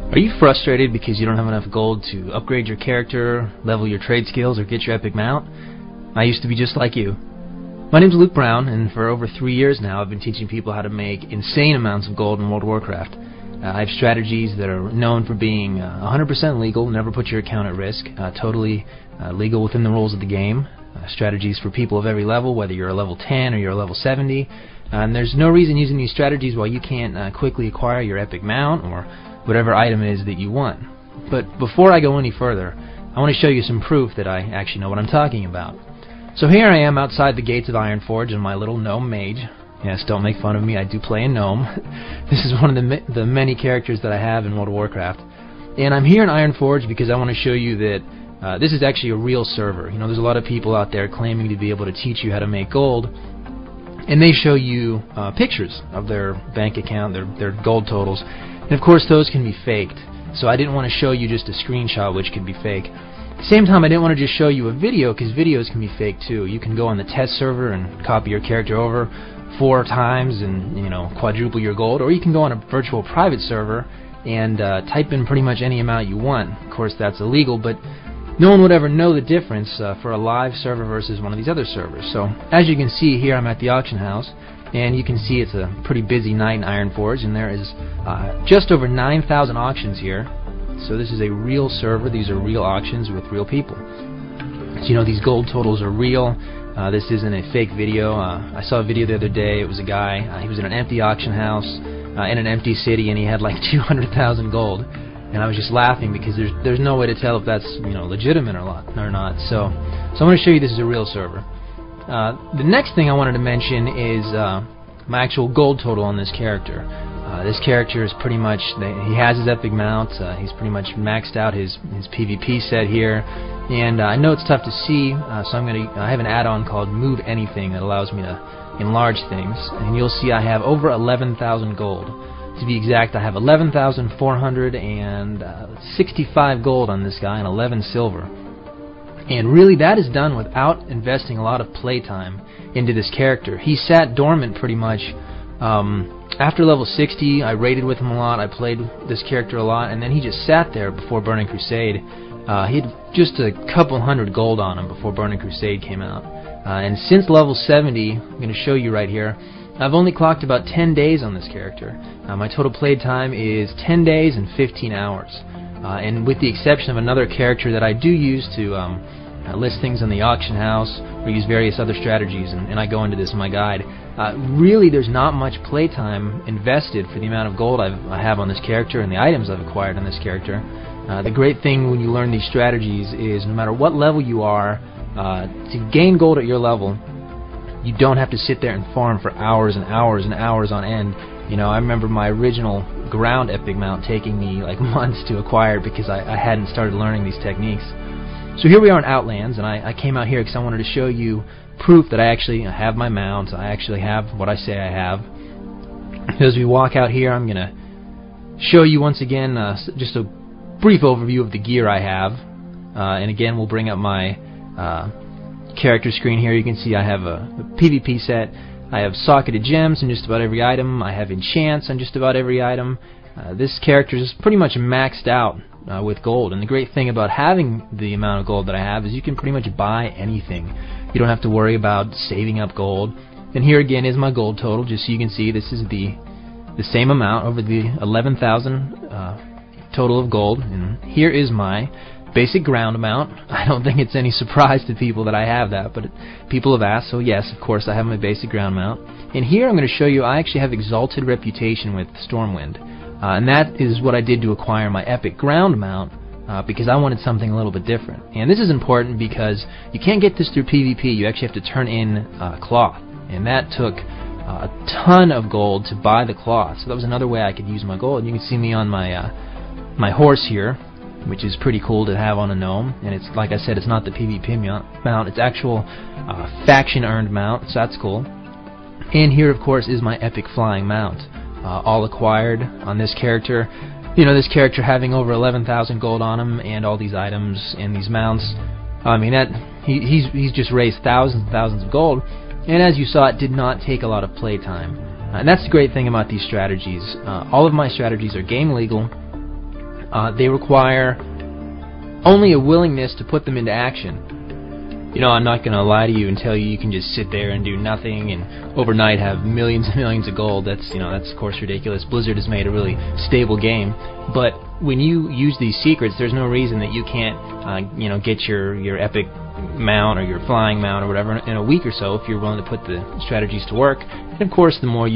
Are you frustrated because you don't have enough gold to upgrade your character, level your trade skills, or get your epic mount? I used to be just like you. My name's Luke Brown, and for over 3 years now I've been teaching people how to make insane amounts of gold in World of Warcraft. I have strategies that are known for being 100% legal, never put your account at risk, totally legal within the rules of the game. Strategies for people of every level, whether you're a level 10 or you're a level 70. And there's no reason using these strategies why you can't quickly acquire your epic mount or whatever item it is that you want. But before I go any further, I want to show you some proof that I actually know what I'm talking about. So here I am outside the gates of Ironforge in my little gnome mage. Yes, don't make fun of me, I do play a gnome. This is one of the many characters that I have in World of Warcraft. And I'm here in Ironforge because I want to show you that this is actually a real server. You know, there's a lot of people out there claiming to be able to teach you how to make gold, and they show you pictures of their bank account, their gold totals. And of course those can be faked, so I didn't want to show you just a screenshot which could be fake. At the same time, I didn't want to just show you a video, because videos can be fake too. You can go on the test server and copy your character over 4 times and, you know, quadruple your gold, or you can go on a virtual private server and type in pretty much any amount you want. Of course that's illegal, but no one would ever know the difference for a live server versus one of these other servers. So as you can see here, I'm at the auction house, and you can see it's a pretty busy night in Ironforge, and there is just over 9,000 auctions here. So this is a real server. These are real auctions with real people. So you know, these gold totals are real. This isn't a fake video. I saw a video the other day. It was a guy. He was in an empty auction house in an empty city, and he had like 200,000 gold. And I was just laughing because there's no way to tell if that's, you know, legitimate or not. So I'm going to show you this is a real server. The next thing I wanted to mention is my actual gold total on this character. This character is pretty much, he has his epic mount, he's pretty much maxed out his PvP set here, and I know it's tough to see, so I have an add-on called Move Anything that allows me to enlarge things, and you'll see I have over 11,000 gold. To be exact, I have 11,465 gold on this guy and 11 silver. And really that is done without investing a lot of playtime into this character. He sat dormant pretty much. After level 60, I raided with him a lot, I played this character a lot, and then he just sat there before Burning Crusade. He had just a couple hundred gold on him before Burning Crusade came out. And since level 70, I'm going to show you right here, I've only clocked about 10 days on this character. My total play time is 10 days and 15 hours. And with the exception of another character that I do use to list things in the auction house or use various other strategies, and I go into this in my guide, really there's not much playtime invested for the amount of gold I have on this character and the items I've acquired on this character. The great thing when you learn these strategies is no matter what level you are, to gain gold at your level, you don't have to sit there and farm for hours and hours and hours on end. You know, I remember my original ground epic mount taking me like months to acquire because I hadn't started learning these techniques. So here we are in Outlands, and I came out here because I wanted to show you proof that I actually have my mount. I actually have what I say I have. As we walk out here, I'm going to show you once again just a brief overview of the gear I have. And again, we'll bring up my character screen here. You can see I have a PvP set. I have socketed gems in just about every item. I have enchants on just about every item. This character is pretty much maxed out with gold, and the great thing about having the amount of gold that I have is you can pretty much buy anything. You don't have to worry about saving up gold. And here again is my gold total, just so you can see this is the same amount over the 11,000 total of gold, and here is my basic ground amount. I don't think it's any surprise to people that I have that, but people have asked, so yes, of course I have my basic ground amount. And here I'm going to show you I actually have Exalted Reputation with Stormwind. And that is what I did to acquire my epic ground mount, because I wanted something a little bit different. And this is important because you can't get this through PvP. You actually have to turn in cloth, and that took a ton of gold to buy the cloth. So that was another way I could use my gold. And you can see me on my my horse here, which is pretty cool to have on a gnome. And it's, like I said, it's not the PvP mount, it's actual faction earned mount, so that's cool. And here of course is my epic flying mount. All acquired on this character. You know, this character having over 11,000 gold on him and all these items and these mounts. I mean, he's just raised thousands and thousands of gold, and as you saw, it did not take a lot of playtime. And that's the great thing about these strategies. All of my strategies are game legal, they require only a willingness to put them into action. You know, I'm not going to lie to you and tell you can just sit there and do nothing and overnight have millions and millions of gold. That's, you know, that's of course ridiculous. Blizzard has made a really stable game, but when you use these secrets, there's no reason that you can't, you know, get your epic mount or your flying mount or whatever in a week or so if you're willing to put the strategies to work. And of course, the more you